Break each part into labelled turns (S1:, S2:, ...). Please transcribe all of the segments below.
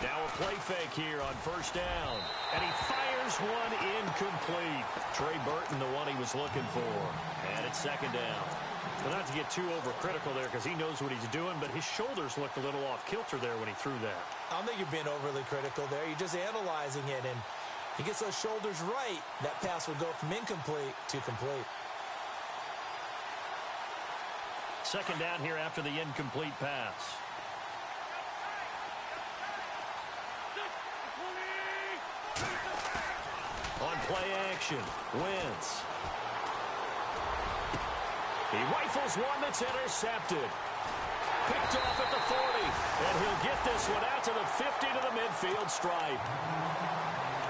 S1: Now a play fake here on first down. And he fires one incomplete. Trey Burton, the one he was looking for. And it's second down. Well, not to get too overcritical there because he knows what he's doing, but his shoulders looked a little off kilter there when he threw that.
S2: I don't think you're being overly critical there. You're just analyzing it, and he gets those shoulders right. That pass will go from incomplete to complete.
S1: Second down here after the incomplete pass. On play action, Wentz. He rifles one that's intercepted. Picked off at the 40. And he'll get this one out to the 50 to the midfield stripe.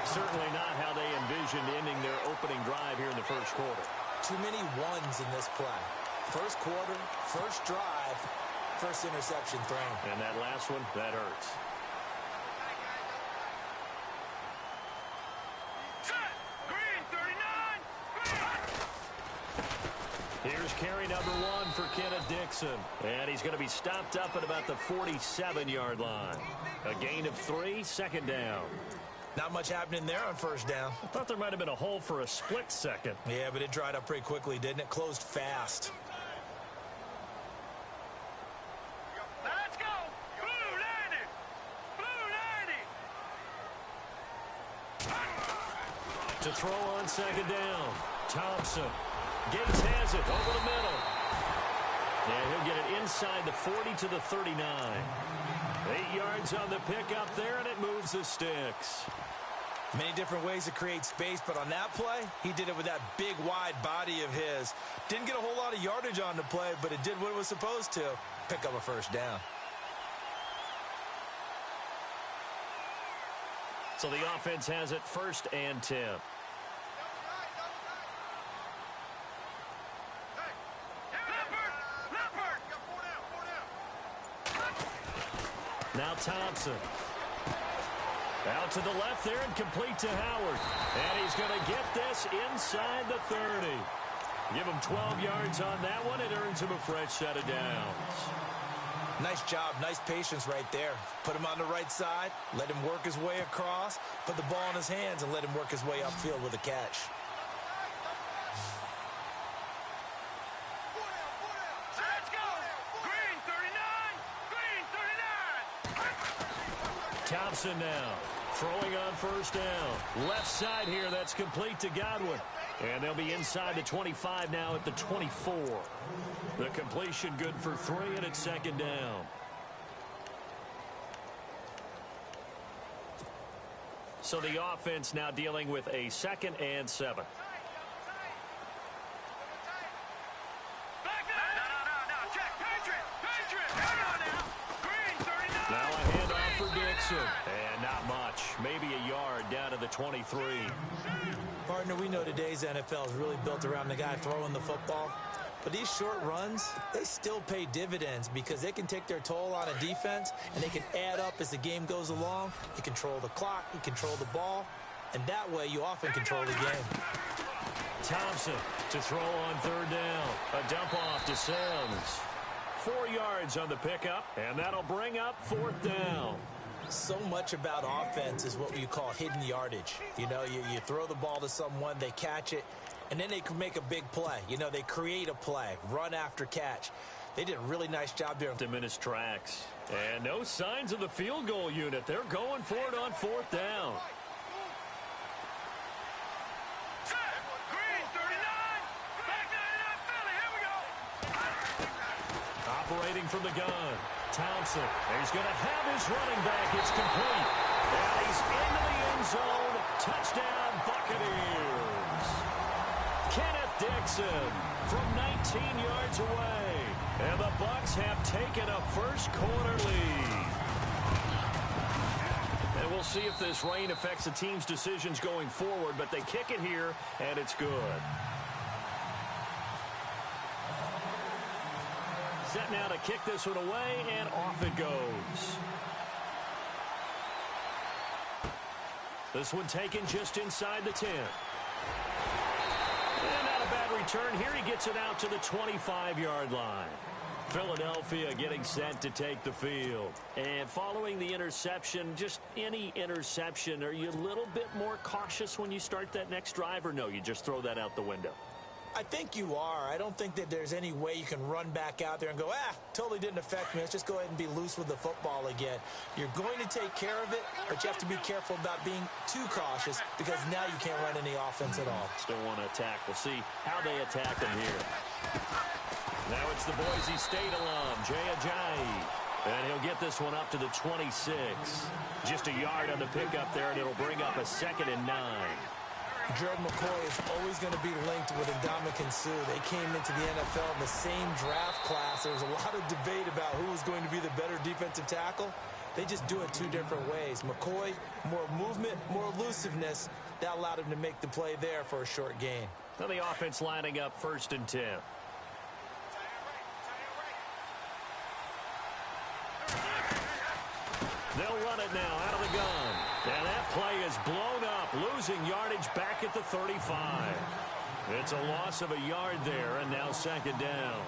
S1: Certainly not how they envisioned ending their opening drive here in the first quarter.
S2: Too many ones in this play. First quarter, first drive, first interception thrown.
S1: And that last one, that hurts. Here's carry number 1 for Kenneth Dixon. And he's going to be stopped up at about the 47-yard line. A gain of 3, second down.
S2: Not much happening there on first down.
S1: I thought there might have been a hole for a split second.
S2: Yeah, but it dried up pretty quickly, didn't it? Closed fast.
S3: Let's go! Blue 90! Blue 90!
S1: To throw on second down. Thompson. Gates has it over the middle. And he'll get it inside the 40 to the 39. 8 yards on the pickup there, and it moves the sticks.
S2: Many different ways to create space, but on that play, he did it with that big, wide body of his. Didn't get a whole lot of yardage on the play, but it did what it was supposed to. Pick up a first down.
S1: So the offense has it 1st and 10. Now Thompson. Out to the left there and complete to Howard. And he's going to get this inside the 30. Give him 12 yards on that one. It earns him a fresh set of downs.
S2: Nice job. Nice patience right there. Put him on the right side. Let him work his way across. Put the ball in his hands and let him work his way upfield with a catch.
S1: Thompson now throwing on first down. Left side here, that's complete to Godwin. And they'll be inside the 25 now at the 24. The completion good for 3, and it's second down. So the offense now dealing with a 2nd and 7. And not much. Maybe a yard down to the 23.
S2: Partner, we know today's NFL is really built around the guy throwing the football. But these short runs, they still pay dividends because they can take their toll on a defense and they can add up as the game goes along. You control the clock, you control the ball, and that way you often control the game.
S1: Thompson to throw on 3rd down. A dump off to Sims. 4 yards on the pickup, and that'll bring up 4th down.
S2: So much about offense is what you call hidden yardage. You know, you throw the ball to someone, they catch it, and then they can make a big play. You know, they create a play, run after catch. They did a really nice job there.
S1: Diminished tracks. And no signs of the field goal unit. They're going for it on 4th down. Operating from the gun. Thompson. He's going to have his running back. It's complete. And he's into the end zone. Touchdown, Buccaneers. Kenneth Dixon from 19 yards away. And the Bucs have taken a first quarter lead. And we'll see if this rain affects the team's decisions going forward, but they kick it here, and it's good. Set now to kick this one away, and off it goes. This one taken just inside the 10. And not a bad return here. He gets it out to the 25-yard line. Philadelphia getting set to take the field. And following the interception, just any interception, are you a little bit more cautious when you start that next drive, or no, you just throw that out the window?
S2: I think you are. I don't think that there's any way you can run back out there and go, totally didn't affect me. Let's just go ahead and be loose with the football again. You're going to take care of it, but you have to be careful about being too cautious because now you can't run any offense at all.
S1: Still want to attack. We'll see how they attack them here. Now it's the Boise State alum, Jay Ajayi. And he'll get this one up to the 26. Just a yard on the pickup there, and it'll bring up a 2nd and 9.
S2: Gerald McCoy is always going to be linked with Ndamukong Suh. They came into the NFL in the same draft class. There was a lot of debate about who was going to be the better defensive tackle. They just do it 2 different ways. McCoy, more movement, more elusiveness. That allowed him to make the play there for a short gain.
S1: Now the offense lining up 1st and 10. They'll run it now out of the gun. And that play is blown up, losing yardage back at the 35. It's a loss of a yard there, and now 2nd down.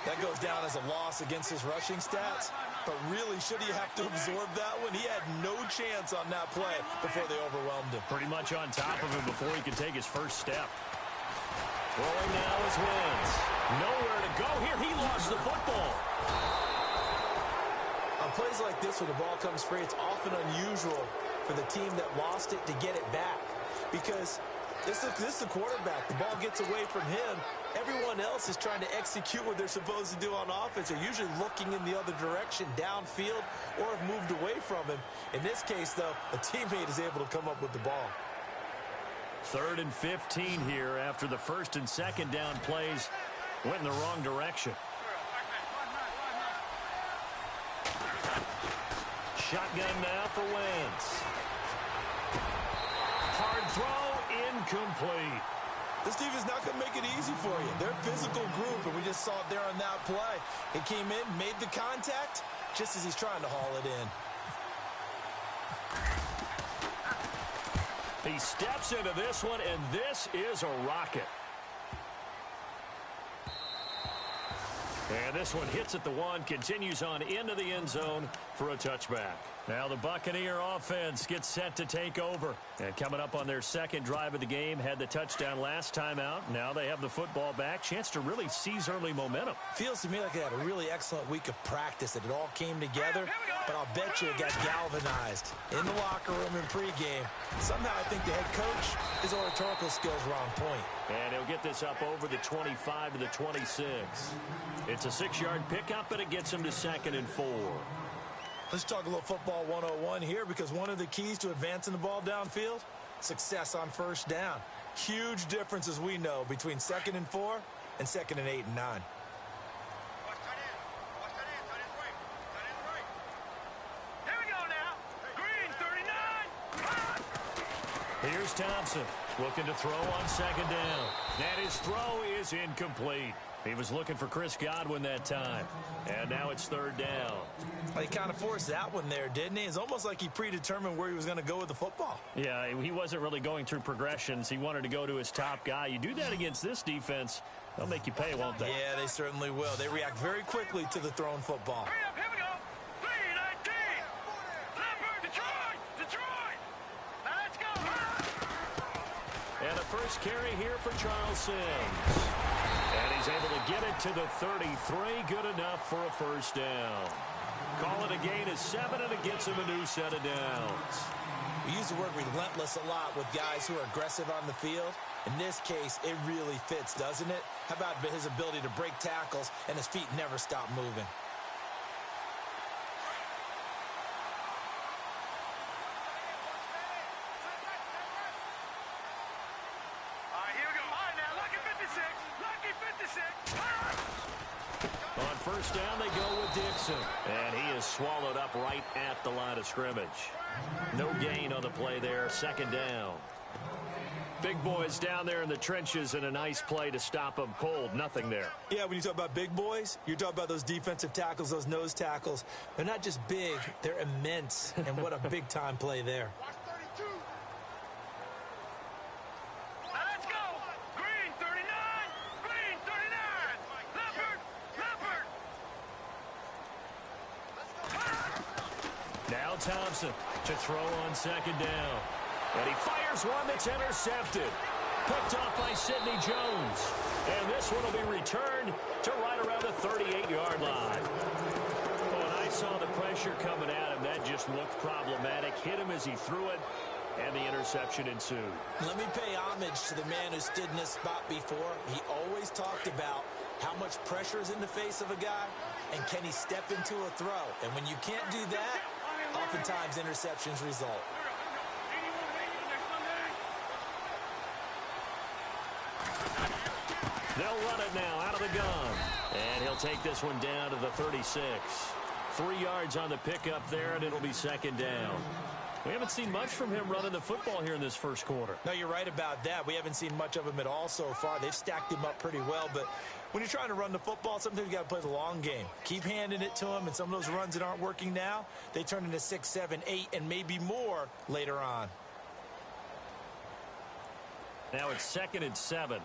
S2: That goes down as a loss against his rushing stats. But really, should he have to absorb that one? He had no chance on that play before they overwhelmed him.
S1: Pretty much on top of him before he could take his first step. Throwing now is Wentz. Nowhere to go here. He lost the football.
S2: On plays like this, when the ball comes free, it's often unusual for the team that lost it to get it back. Because this is the quarterback. The ball gets away from him. Everyone else is trying to execute what they're supposed to do on offense. They're usually looking in the other direction, downfield, or have moved away from him. In this case, though, a teammate is able to come up with the ball.
S1: 3rd and 15 here after the 1st and 2nd down plays went in the wrong direction. Shotgun now for Wentz. Hard throw, incomplete.
S2: This team is not going to make it easy for you. They're a physical group, and we just saw it there on that play. It came in, made the contact, just as he's trying to haul it in.
S1: He steps into this one, and this is a rocket. And this one hits at the 1, continues on into the end zone for a touchback. Now the Buccaneer offense gets set to take over. And coming up on their 2nd drive of the game, had the touchdown last time out. Now they have the football back. Chance to really seize early momentum.
S2: Feels to me like they had a really excellent week of practice, that it all came together. But I'll bet you it got galvanized in the locker room in pregame. Somehow I think the head coach, his oratorical skills were on point.
S1: And he'll get this up over the 25 to the 26. It's a 6-yard pickup, and it gets him to 2nd and 4.
S2: Let's talk a little football 101 here, because one of the keys to advancing the ball downfield, success on 1st down. Huge difference, as we know, between 2nd and 4 and 2nd and 8 and 9.
S3: Here we go now. Green, 39.
S1: Here's Thompson looking to throw on 2nd down. And his throw is incomplete. He was looking for Chris Godwin that time. And now it's 3rd down.
S2: Well, he kind of forced that one there, didn't he? It's almost like he predetermined where he was going to go with the football.
S1: Yeah, he wasn't really going through progressions. He wanted to go to his top guy. You do that against this defense, they'll make you pay, won't they?
S2: Yeah, they certainly will. They react very quickly to the thrown football.
S3: Hurry up, here we go. 319. Leopard, Detroit. Let's go.
S1: And a first carry here for Charles Sims. And he's able to get it to the 33. Good enough for a 1st down. Call it a gain of 7, and it gets him a new set of downs.
S2: We use the word relentless a lot with guys who are aggressive on the field. In this case, it really fits, doesn't it? How about his ability to break tackles and his feet never stop moving?
S3: All right, here we go. All right, now, lucky 56. Lucky 56.
S1: On 1st down, they go with Dixon. And he is swallowed up right at the line of scrimmage. No gain on the play there. 2nd down. Big boys down there in the trenches, and a nice play to stop them cold. Nothing there.
S2: Yeah, when you talk about big boys, you're talking about those defensive tackles, those nose tackles. They're not just big, they're immense. And what a big-time play there.
S3: Let's go. Green, 39. Green, 39. Leopard.
S1: Thompson to throw on second down. And he fires one that's intercepted. Picked off by Sidney Jones. And this one will be returned to right around the 38-yard line. When I saw the pressure coming at him, that just looked problematic. Hit him as he threw it, and the interception ensued.
S2: Let me pay homage to the man who stood in this spot before. He always talked about how much pressure is in the face of a guy, and can he step into a throw. And when you can't do that, oftentimes interceptions result.
S1: They'll run it now out of the gun. And he'll take this one down to the 36. 3 yards on the pickup there, and it'll be second down. We haven't seen much from him running the football here in this first quarter.
S2: No, you're right about that. We haven't seen much of him at all so far. They've stacked him up pretty well, but when you're trying to run the football, sometimes you got to play the long game. Keep handing it to him, and some of those runs that aren't working now, they turn into 6, 7, 8, and maybe more later on.
S1: Now it's 2nd and 7.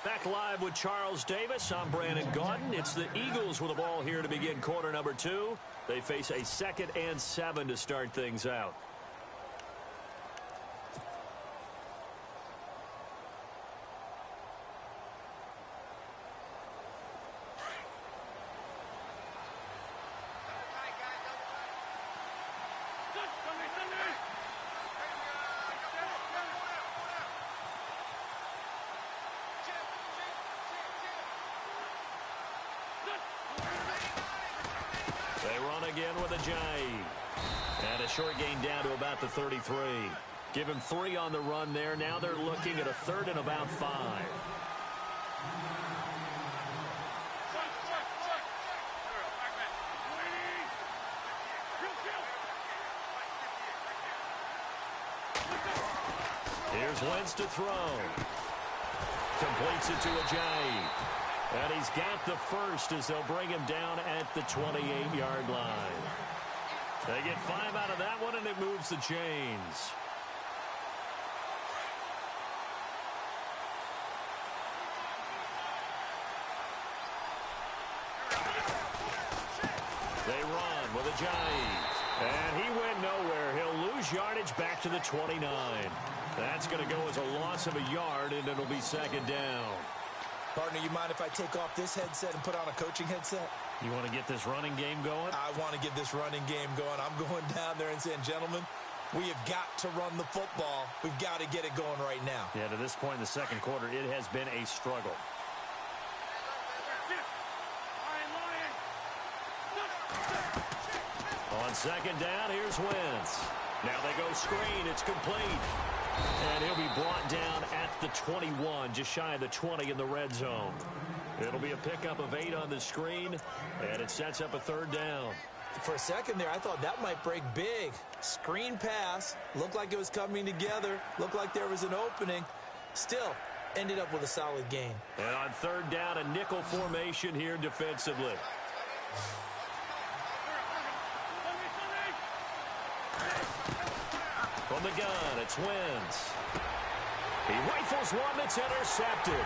S1: Back live with Charles Davis. I'm Brandon Gaudin. It's the Eagles with the ball here to begin quarter number 2. They face a 2nd and 7 to start things out. With a J. And a short gain down to about the 33. Give him 3 on the run there. Now they're looking at a 3rd and about 5. Here's Wentz to throw. Completes it to a J. And he's got the first as they'll bring him down at the 28-yard line. They get 5 out of that one, and it moves the chains. They run with a giant. And he went nowhere. He'll lose yardage back to the 29. That's going to go as a loss of a yard, and it'll be second down.
S2: Partner, you mind if I take off this headset and put on a coaching headset?
S1: You want to get this running game going?
S2: I want to get this running game going. I'm going down there and saying, gentlemen, we have got to run the football. We've got to get it going right now.
S1: Yeah, to this point in the second quarter, it has been a struggle. On second down, here's Wentz. Now they go screen. It's complete. And he'll be brought down at the 21, just shy of the 20 in the red zone. It'll be a pickup of 8 on the screen, and it sets up a 3rd down.
S2: For a second there, I thought that might break big. Screen pass, looked like it was coming together, looked like there was an opening. Still, ended up with a solid gain.
S1: And on 3rd down, a nickel formation here defensively. From the gun, it's Wentz. He rifles one that's intercepted.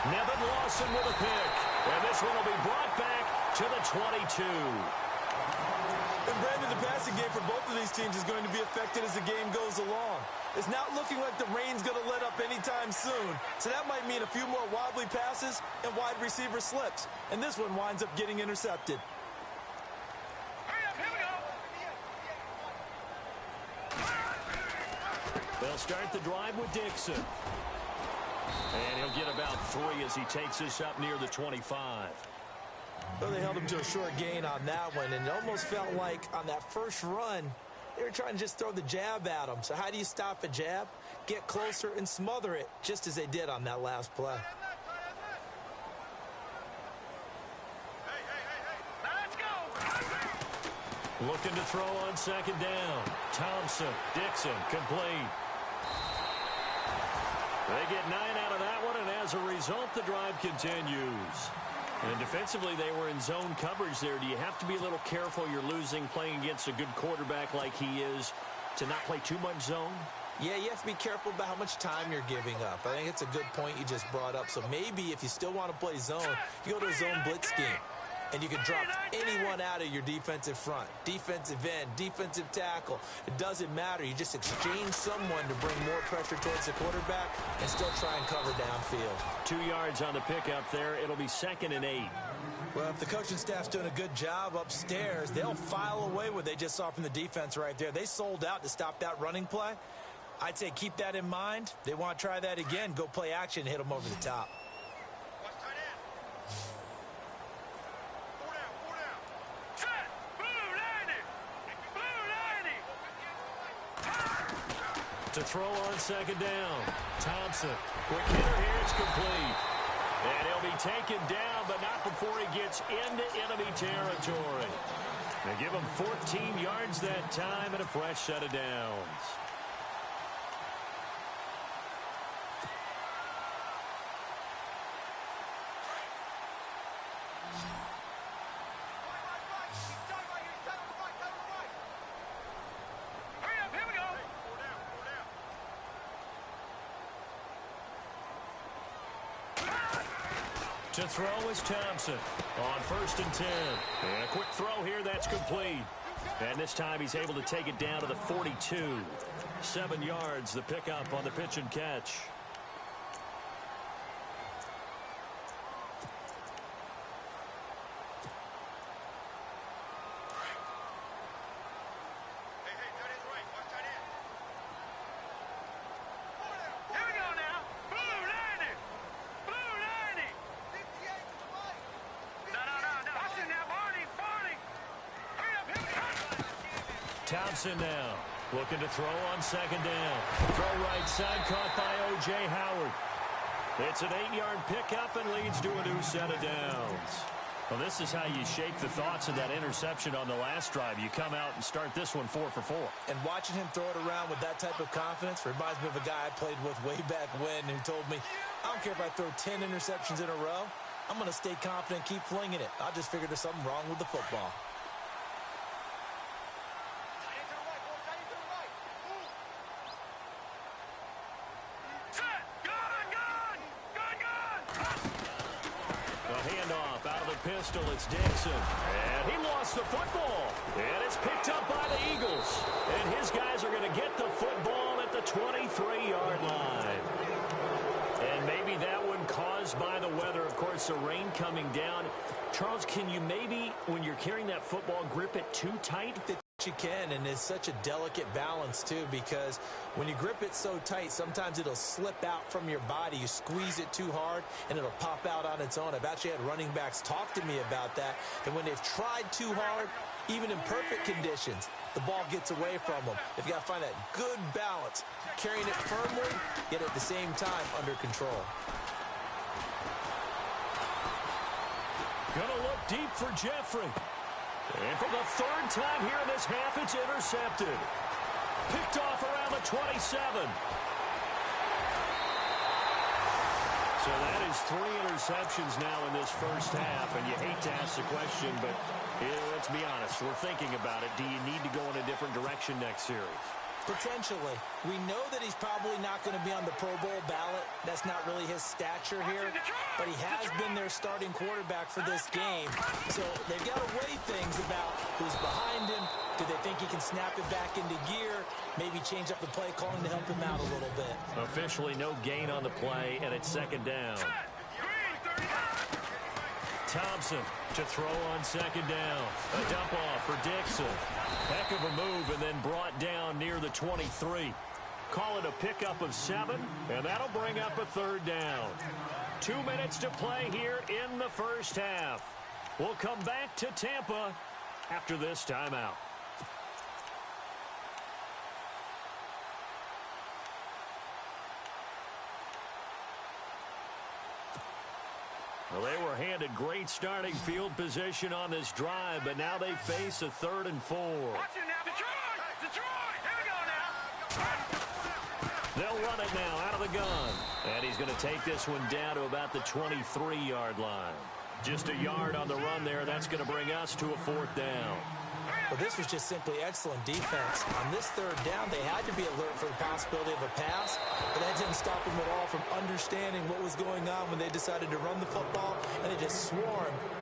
S1: Nevin Lawson with a pick. And this one will be brought back to the 22.
S2: And Brandon, the passing game for both of these teams is going to be affected as the game goes along. It's not looking like the rain's going to let up anytime soon. So that might mean a few more wobbly passes and wide receiver slips. And this one winds up getting intercepted.
S1: They'll start the drive with Dixon. And he'll get about 3 as he takes this up near the 25.
S2: Well, they held him to a short gain on that one, and it almost felt like on that first run, they were trying to just throw the jab at him. So how do you stop a jab? Get closer and smother it, just as they did on that last play.
S1: Looking to throw on second down. Thompson, Dixon, complete. They get 9 out of that one, and as a result, the drive continues. And defensively, they were in zone coverage there. Do you have to be a little careful you're losing playing against a good quarterback like he is to not play too much zone?
S2: Yeah, you have to be careful about how much time you're giving up. I think it's a good point you just brought up. So maybe if you still want to play zone, you go to a zone blitz scheme. And you can drop anyone out of your defensive front, defensive end, defensive tackle. It doesn't matter. You just exchange someone to bring more pressure towards the quarterback and still try and cover downfield.
S1: 2 yards on the pickup there. It'll be 2nd and 8.
S2: Well, if the coaching staff's doing a good job upstairs, they'll file away what they just saw from the defense right there. They sold out to stop that running play. I'd say keep that in mind. They want to try that again. Go play action, hit them over the top.
S1: To throw on 2nd down. Thompson. Quick hitter here. It's complete. And he'll be taken down, but not before he gets into enemy territory. They give him 14 yards that time and a fresh set of downs. To throw is Thompson on 1st and 10. And a quick throw here, that's complete. And this time he's able to take it down to the 42. 7 yards, the pickup on the pitch and catch. Thompson now looking to throw on 2nd down. Throw right side caught by O.J. Howard. It's an 8-yard pickup and leads to a new set of downs. Well, this is how you shape the thoughts of that interception on the last drive. You come out and start this one 4 for 4.
S2: And watching him throw it around with that type of confidence reminds me of a guy I played with way back when who told me, I don't care if I throw 10 interceptions in a row. I'm going to stay confident, keep flinging it. I just figured there's something wrong with the football.
S1: Pistol, it's Dixon. And he lost the football. And it's picked up by the Eagles. And his guys are going to get the football at the 23-yard line. And maybe that one caused by the weather. Of course, the rain coming down. Charles, can you maybe, when you're carrying that football, grip it too tight?
S2: You can, and it's such a delicate balance too, because when you grip it so tight, sometimes it'll slip out from your body. You squeeze it too hard and it'll pop out on its own. I've actually had running backs talk to me about that, and when they've tried too hard, even in perfect conditions, the ball gets away from them. They've got to find that good balance, carrying it firmly, yet at the same time under control.
S1: Gonna look deep for Jeffrey. And for the 3rd time here in this half, it's intercepted. Picked off around the 27. So that is 3 interceptions now in this first half. And you hate to ask the question, but let's be honest. We're thinking about it. Do you need to go in a different direction next series?
S2: Potentially. We know that he's probably not going to be on the Pro Bowl ballot. That's not really his stature here. But he has been their starting quarterback for this game. So they've got to weigh things about who's behind him. Do they think he can snap it back into gear? Maybe change up the play calling to help him out a little bit.
S1: Officially no gain on the play, and it's 2nd down. Thompson to throw on 2nd down. A dump off for Dixon. Heck of a move, and then brought down near the 23. Call it a pickup of 7, and that'll bring up a 3rd down. 2 minutes to play here in the first half. We'll come back to Tampa after this timeout. Well, they were handed great starting field position on this drive, but now they face a 3rd and 4.
S3: Watch it now. Detroit! Here we go now.
S1: They'll run it now out of the gun. And he's going to take this one down to about the 23-yard line. Just a yard on the run there. That's going to bring us to a 4th down.
S2: Well, this was just simply excellent defense. On this 3rd down, they had to be alert for the possibility of a pass, but that didn't stop them at all from understanding what was going on when they decided to run the football, and they just swarmed